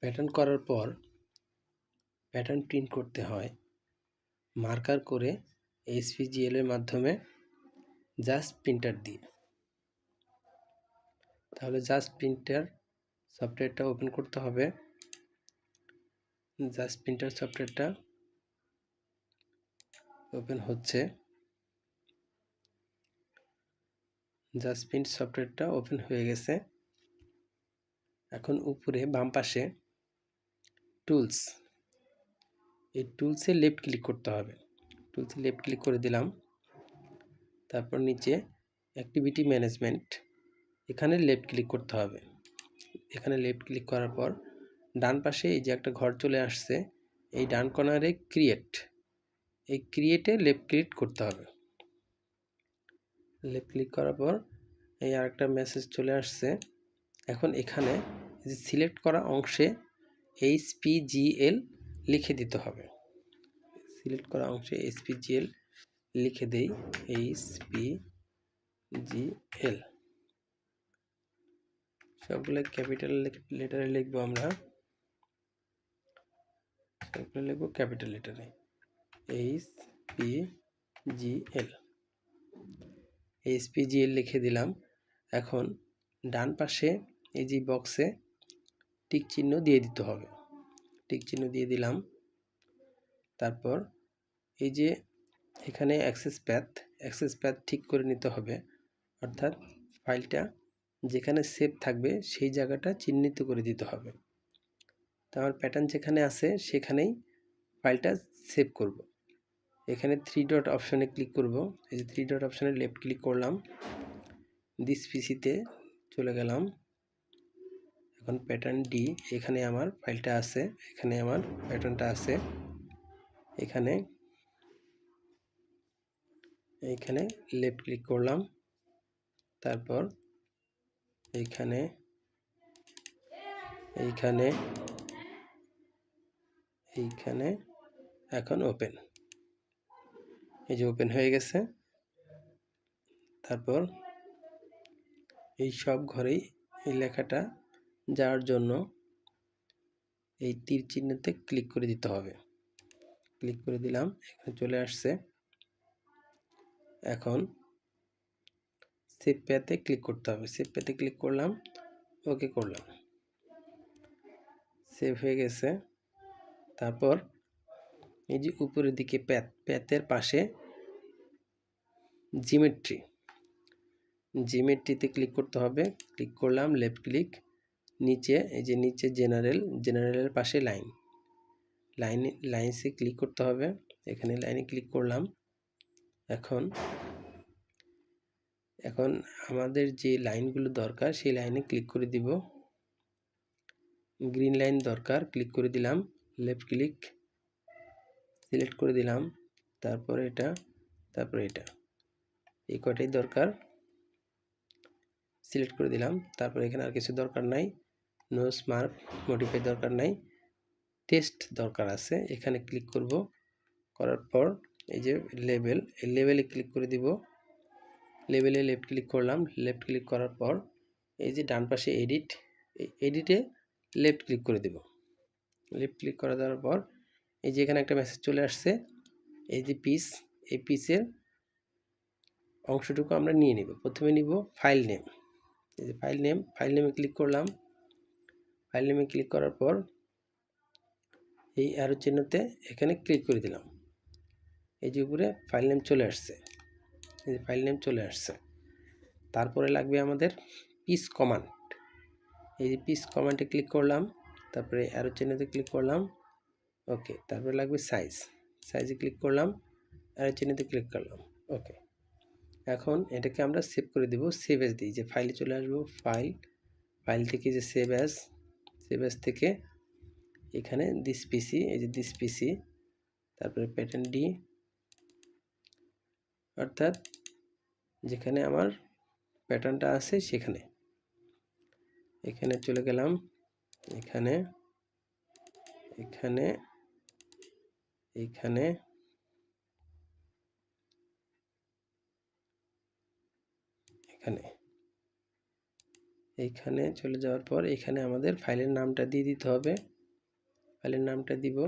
Pattern করার পর pattern print করতে হয় মার্কার করে HPGL এর মাধ্যমে জাস্ট প্রিন্টার দিয়ে। তাহলে জাস্ট প্রিন্টার সফটওয়্যারটা ওপেন করতে হবে। জাস্ট প্রিন্টার সফটওয়্যারটা ওপেন হচ্ছে। জাস্ট প্রিন্ট সফটওয়্যারটা ওপেন হয়ে গেছে। এখন উপরে বাম পাশে টুলস, এই টুলসে লেফট ক্লিক করতে হবে। টুলসে লেফট ক্লিক করে দিলাম। তারপর নিচে অ্যাক্টিভিটি ম্যানেজমেন্ট, এখানে লেফট ক্লিক করতে হবে। এখানে লেফট ক্লিক করার পর ডান পাশে এই যে একটা ঘর চলে আসছে, এই ডান কর্নারে ক্রিয়েট, এই ক্রিয়েটে লেফট ক্লিক করতে হবে। লেফট ক্লিক করার পর এই আরেকটা মেসেজ চলে আসছে। এখন এখানে যে সিলেক্ট করা অংশে HPGL লিখে দিতে হবে। সিলেক্ট করা অংশে HPGL লিখে দেই, HPGL সবগুলো ক্যাপিটাল লেটারে লিখবো আমরা, সবগুলো লিখবো ক্যাপিটাল লেটারে HPGL লিখে দিলাম। এখন ডান পাশে এই যে বক্সে টিক চিহ্ন দিয়ে দিতে হবে। টিক চিহ্ন দিয়ে দিলাম। তারপর এই যে এখানে অ্যাক্সেস প্যাথ ঠিক করে নিতে হবে, অর্থাৎ ফাইলটা যেখানে সেভ থাকবে সেই জায়গাটা চিহ্নিত করে দিতে হবে। তো আমার প্যাটার্ন যেখানে আছে সেখানেই ফাইলটা সেভ করব। এখানে 3 ডট অপশানে ক্লিক করব। এই যে 3 ডট অপশানে লেফট ক্লিক করলাম, দিস পিসিতে চলে গেলাম। এখন প্যাটার্ন ডি, এখানে আমার ফাইলটা আছে, এখানে আমার প্যাটার্নটা আছে। এইখানে লেফট ক্লিক করলাম। তারপর এইখানে এখন ওপেন, এই যে ওপেন হয়ে গেছে। তারপর এই সব ঘরেই এই লেখাটা যাওয়ার জন্য এই তীর চিহ্নতে ক্লিক করে দিতে হবে। ক্লিক করে দিলাম, এখানে চলে আসছে। এখন সেভ প্যাথে ক্লিক করতে হবে। সেভ প্যাথে ক্লিক করলাম, ওকে করলাম, সেভ হয়ে গেছে। তারপর এই যে উপরের দিকে প্যাথের পাশে জিমেট্রিতে ক্লিক করতে হবে। ক্লিক করলাম, লেফট ক্লিক, নিচে এই যে নিচে জেনারেলের পাশে লাইনসে ক্লিক করতে হবে। এখানে লাইনে ক্লিক করলাম। এখন আমাদের যে লাইনগুলো দরকার সেই লাইনে ক্লিক করে দিব। গ্রিন লাইন দরকার, ক্লিক করে দিলাম, লেফট ক্লিক, সিলেক্ট করে দিলাম। তারপর এটা এই কয়টাই দরকার, সিলেক্ট করে দিলাম। তারপর এখানে আর কিছু দরকার নাই, নো স্মার্ট মডিফাই দরকার নাই, টেস্ট দরকার আছে। এখানে ক্লিক করব, করার পর এই যে লেবেল, এই লেবেলে ক্লিক করে দিব। লেবেলে লেফট ক্লিক করলাম, লেফট ক্লিক করার পর এই যে ডান পাশে এডিটে লেফট ক্লিক করে দেব। লেফট ক্লিক করে দেওয়ার পর এই যে এখানে একটা মেসেজ চলে আসছে, এই যে এই পিসের অংশটুকু আমরা নিয়ে নিব। প্রথমে নিব ফাইল নেম, এই যে ফাইল নেমে ক্লিক করলাম। ফাইল নেমে ক্লিক করার পর এই অ্যারো চিহ্নতে এখানে ক্লিক করে দিলাম। এই যে উপরে ফাইল নেম চলে আসছে, এই যে ফাইল নেম চলে আসছে। তারপরে লাগবে আমাদের পিস কমান্ড। এই যে পিস কমান্ডে ক্লিক করলাম, তারপরে অ্যারো চিহ্নতে ক্লিক করলাম, ওকে। তারপরে লাগবে সাইজে ক্লিক করলাম, অ্যারো চিহ্নতে ক্লিক করলাম, ওকে। এখন এটাকে আমরা সেভ করে দেব। সেভ অ্যাজ দিই, যে ফাইলে চলে আসবো, ফাইল থেকে যে সেভ অ্যাজ থেকে এখানে দিস পিসি, এই যে দিস পিসি, তারপরে প্যাটার্ন ডি, অর্থাৎ যেখানে আমার প্যাটার্নটা আছে সেখানে, এখানে চলে গেলাম, এখানে এইখানে চলে যাওয়ার পর এখানে আমাদের ফাইলের নামটা দিয়ে দিতে হবে। ফাইলের নামটা দিব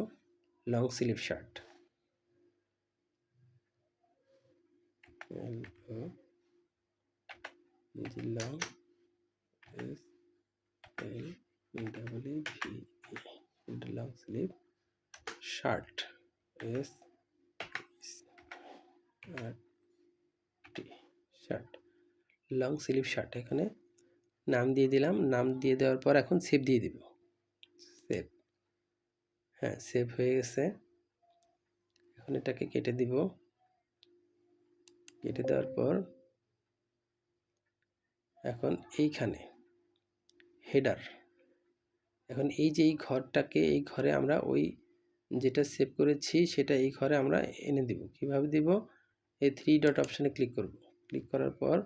long sleeve shirt, long long sleeve shirt shirt long sleeve shirt. এখানে নাম দিয়ে দিলাম। নাম দিয়ে দেওয়ার পর এখন সেভ দিয়ে দিব। সেভ, হ্যাঁ সেভ হয়ে গেছে। এখন এটাকে কেটে দিব। কেটে দেওয়ার পর এখন এইখানে হেডার, এখন এই যে এই ঘরটাকে, এই ঘরে আমরা ওই যেটা সেভ করেছি সেটা এই ঘরে আমরা এনে দিব। কিভাবে দিব? এই 3 ডট অপশানে ক্লিক করব। ক্লিক করার পর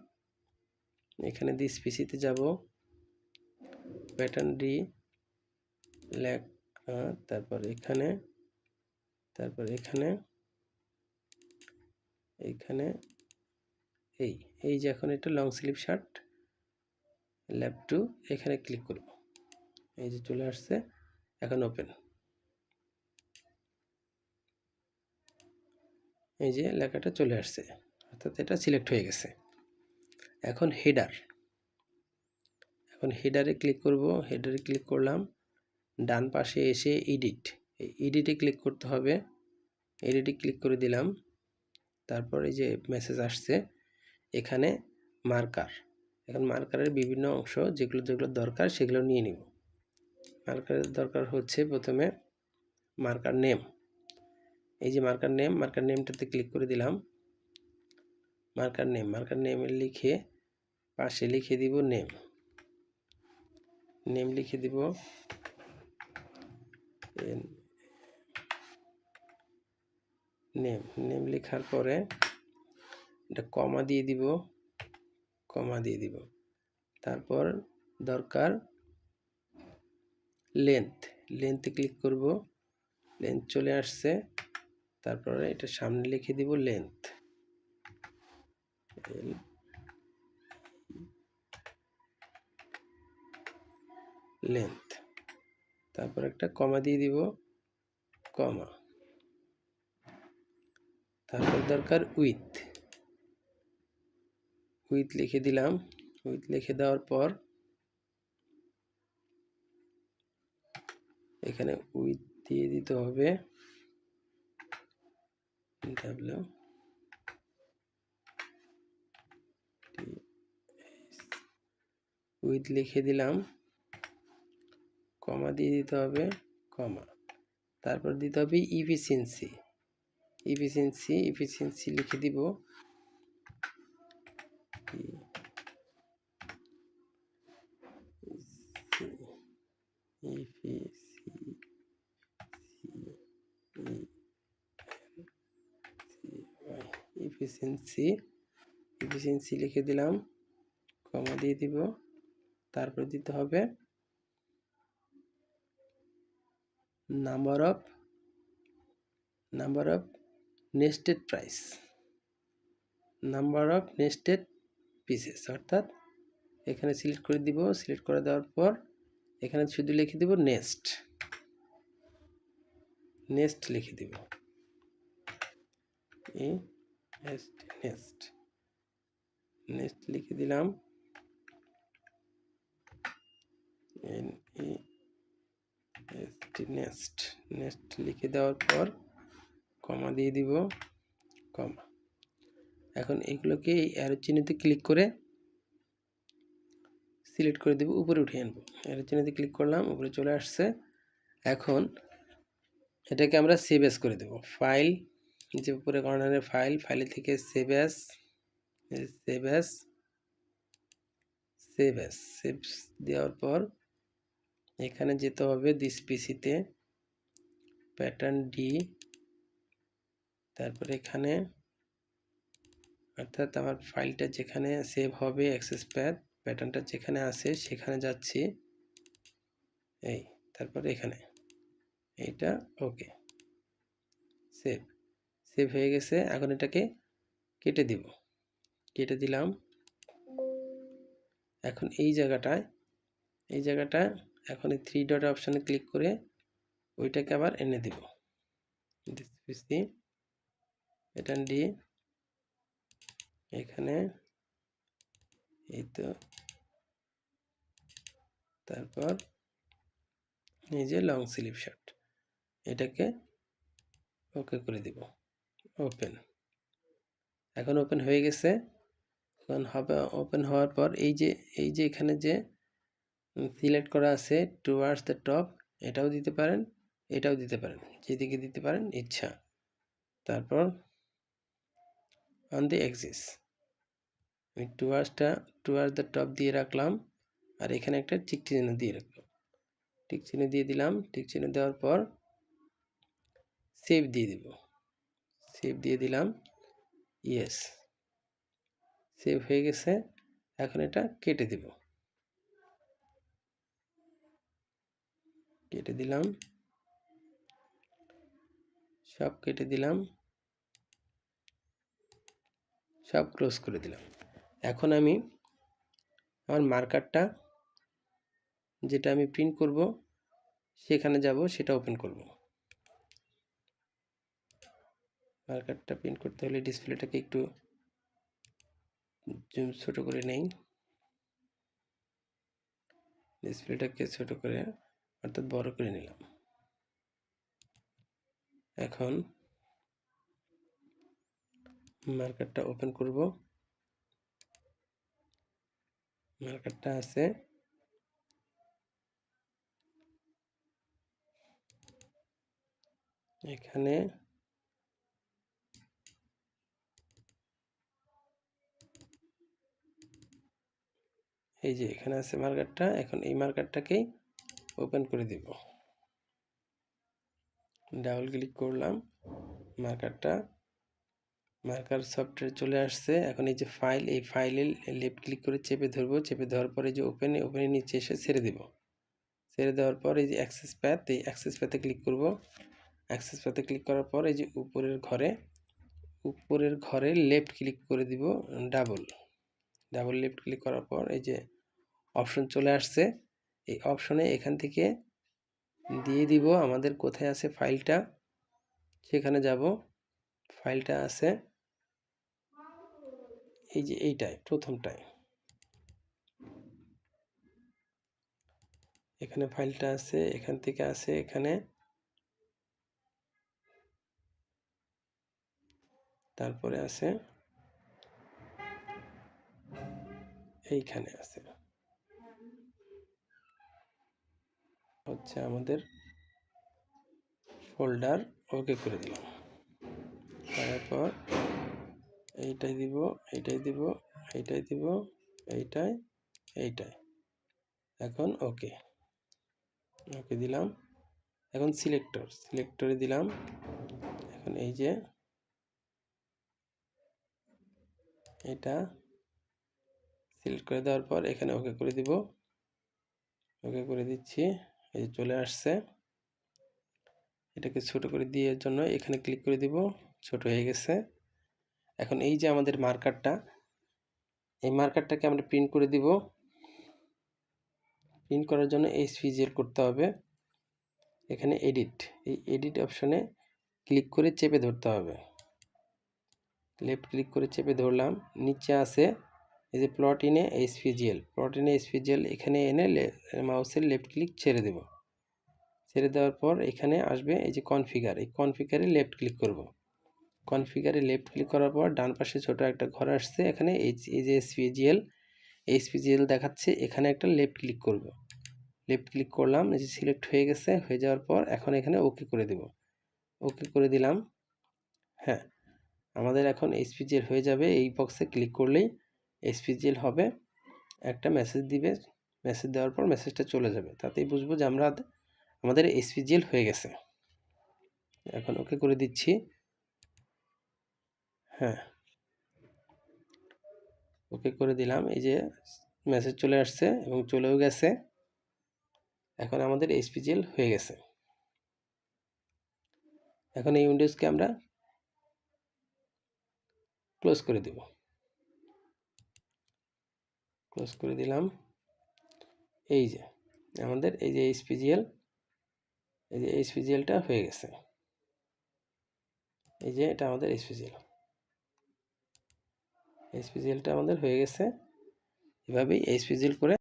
এখানে দিস পিসিতে যাব, প্যাটার্ন ডি লেখা, তারপর এখানে, তারপর এখানে, এইখানে এই যে এখন এটা লং স্লিভ শার্ট ল্যাব 2, এখানে ক্লিক করব। এই যে চলে আসছে। এখন ওপেন, এই যে লেখাটা চলে আসছে, অর্থাৎ এটা সিলেক্ট হয়ে গেছে। এখন হেডার, এখন হেডারে ক্লিক করব। হেডারে ক্লিক করলাম, ডান পাশে এসে এডিট, এডিটে ক্লিক করতে হবে। এডিটে ক্লিক করে দিলাম। তারপর এই যে মেসেজ আসছে এখানে মার্কার। এখন মার্কারের বিভিন্ন অংশ যেগুলো যেগুলো দরকার সেগুলো নিয়ে নিব। মার্কারের দরকার হচ্ছে প্রথমে মার্কার নেম। এই যে মার্কার নেম, মার্কার নেমটাতে ক্লিক করে দিলাম। মার্কার নেম, মার্কার নেম লিখে পাশে লিখে দিব নেম, নেম লিখে দিব। নেম, নেম লেখার পরে এটা কমা দিয়ে দিব, কমা দিয়ে দিব। তারপর দরকার লেন্থ, লেন্থে ক্লিক করব। লেন্থ চলে আসছে। তারপরে এটা সামনে লিখে দিব লেন্থ, লেন্থ। তারপর একটা কমা দিয়ে দিব, কমা। তারপর দরকার উইথ, উইথ লিখে দিলাম। উইথ লিখে দেওয়ার পর এখানে উইথ দিয়ে দিতে হবে উইথ লিখে দিলাম, কমা দিয়ে দিতে হবে, কমা। তারপর দিতে হবে ইফিসিয়েন্সি, ইফিসিয়েন্সি, ইফিসিয়েন্সি লিখে দিব। ইফিসিয়েন্সি, ইফিসিয়েন্সি লিখে দিলাম, কমা দিয়ে দিব। তারপর দিতে হবে number of nested price, number of nested pieces, অর্থাৎ এখানে সিলেক্ট করে দিব। সিলেক্ট করে দেওয়ার পর এখানে শুধু লিখে দিব নেস্ট, নেস্ট লিখে দিব, নেস্ট, নেস্ট লিখে দিলাম। নেস্ট, নেস্ট লিখে দেওয়ার পর কমা দিয়ে দিব, কমা। এখন এগুলোকে এই অ্যারো চিহ্নতে ক্লিক করে সিলেক্ট করে দেব, উপরে উঠিয়ে আনবো। অ্যারো চিহ্নতে ক্লিক করলাম, উপরে চলে আসছে। এখন এটাকে আমরা সেভ অ্যাজ করে দেব। ফাইল, যে উপরে কর্নারে ফাইল, ফাইল থেকে save as, save as, save as, save দেওয়ার পর এখানে যেতে হবে দিস পিসিতে, প্যাটার্ন ডি, তারপরে এখানে, অর্থাৎ আমার ফাইলটা যেখানে সেভ হবে অ্যাক্সেস প্যাথ, প্যাটার্নটা যেখানে আছে সেখানে যাচ্ছি। এই তারপরে এখানে এইটা, ওকে, সেভ, সেভ হয়ে গেছে। এখন এটাকে কেটে দিব, কেটে দিলাম। এখন এই জায়গাটায় এখন এই 3 ডট অপশানে ক্লিক করে ওইটাকে আবার এনে দিব, এটা দিয়ে এখানে এই তো, তারপর এই যে লং স্লিভ শার্ট, এটাকে ওকে করে দিব, ওপেন। এখন ওপেন হয়ে গেছে। এখন ওপেন হওয়ার পর এই যে এখানে যে সিলেক্ট করা আছে টুয়ার্ডস দ্য টপ, এটাও দিতে পারেন, এটাও দিতে পারেন, যেদিকে দিতে পারেন ইচ্ছা। তারপর অন দি এক্সিস আমি টুয়ার্ডস দ্য টপ দিয়ে রাখলাম, আর এখানে একটা টিক চিহ্ন দিয়ে রাখলাম, টিক চিহ্ন দিয়ে দিলাম। টিক চিহ্ন দেওয়ার পর সেভ দিয়ে দিব, সেভ দিয়ে দিলাম, ইয়েস, সেভ হয়ে গেছে। এখন এটা কেটে দিব, কেটে দিলাম, সব কেটে দিলাম, সব ক্লোজ করে দিলাম। এখন আমি আমার মার্কারটা যেটা আমি প্রিন্ট করব সেখানে যাব, সেটা ওপেন করব। মার্কারটা প্রিন্ট করতে হলে ডিসপ্লেটাকে একটু জুম ছোট করে নেই, ডিসপ্লেটাকে ছোট করে অর্থাৎ বড় করে নিলাম। এখন মার্কারটা ওপেন করব, মার্কারটা আছে এখানে, এই যে এখানে আছে মার্কারটা। এখন এই মার্কারটাকেই ওপেন করে দিব, ডাবল ক্লিক করলাম, মার্কার সফটওয়্যার চলে আসছে। এখন এই যে ফাইল, এই ফাইলে লেফট ক্লিক করে চেপে ধরবো, চেপে ধরার পরে যে ওপেনের নিচে এসে ছেড়ে দেব, ছেড়ে দেওয়ার পর এই যে অ্যাক্সেস প্যাথ, এই অ্যাক্সেস প্যাথে ক্লিক করব। অ্যাক্সেস প্যাথে ক্লিক করার পর এই যে উপরের ঘরে লেফট ক্লিক করে দিব, ডাবল লেফট ক্লিক করার পর এই যে অপশন চলে আসছে। এই অপশনে এখান থেকে দিয়ে দিব আমাদের কোথায় আছে ফাইলটা, সেখানে যাব। ফাইলটা আছে এই যে এইটায়, প্রথমটায়, এখানে ফাইলটা আছে, এখান থেকে আছে এখানে, তারপরে আছে এইখানে আছে, হচ্ছে আমাদের ফোল্ডার। ওকে করে দিলাম, তারপর এইটাই দিব, এইটাই দিব, এইটাই দিব, এইটাই। এখন ওকে দিলাম। এখন সিলেক্টরে দিলাম। এখন এই যে এটা সিলেক্ট করে দেওয়ার পর এখানে ওকে করে দিব, ওকে করে দিচ্ছি। এই চলে আসছে। এটাকে ছোট করে দেওয়ার জন্য এখানে ক্লিক করে দিব, ছোট হয়ে গেছে। এখন এই যে আমাদের মার্কারটা, এই মার্কারটাকে আমরা প্রিন্ট করে দিব। প্রিন্ট করার জন্য HVGL করতে হবে। এখানে এডিট, এই এডিট অপশনে ক্লিক করে চেপে ধরতে হবে, লেফট ক্লিক করে চেপে ধরলাম। নিচে আছে এই যে প্লট ইনে HVGL, এখানে এনে মাউসের লেফট ক্লিক ছেড়ে দেব। ছেড়ে দেওয়ার পর এখানে আসবে এই যে কনফিগার, এই কনফিগারে লেফট ক্লিক করব। কনফিগারে লেফট ক্লিক করার পর ডান পাশে ছোট একটা ঘর আসছে, এখানে এই যে HVGL দেখাচ্ছে, এখানে একটা লেফট ক্লিক করব। লেফট ক্লিক করলাম, এই যে সিলেক্ট হয়ে গেছে। হয়ে যাওয়ার পর এখন এখানে ওকে করে দেব, ওকে করে দিলাম। হ্যাঁ, আমাদের এখন HVGL হয়ে যাবে। এই বক্সে ক্লিক করলেই HVGL হবে, একটা মেসেজ দিবে, মেসেজ দেওয়ার পর মেসেজটা চলে যাবে, তাতেই বুঝবো যে আমাদের HVGL হয়ে গেছে। এখন ওকে করে দিচ্ছি। হ্যাঁ, ওকে করে দিলাম। এই যে মেসেজ চলে আসছে এবং চলেও গেছে। এখন আমাদের HVGL হয়ে গেছে। এখন এই উইন্ডোজকে আমরা ক্লোজ করে দেব। ক্লোজ করে দিলাম। এই যে আমাদের এই যে এইচপিজিএল, এই যে এইচপিজিএলটা হয়ে গেছে। এই যে এটা আমাদের এইচপিজিএলটা আমাদের হয়ে গেছে। এভাবেই এইচপিজিএল করে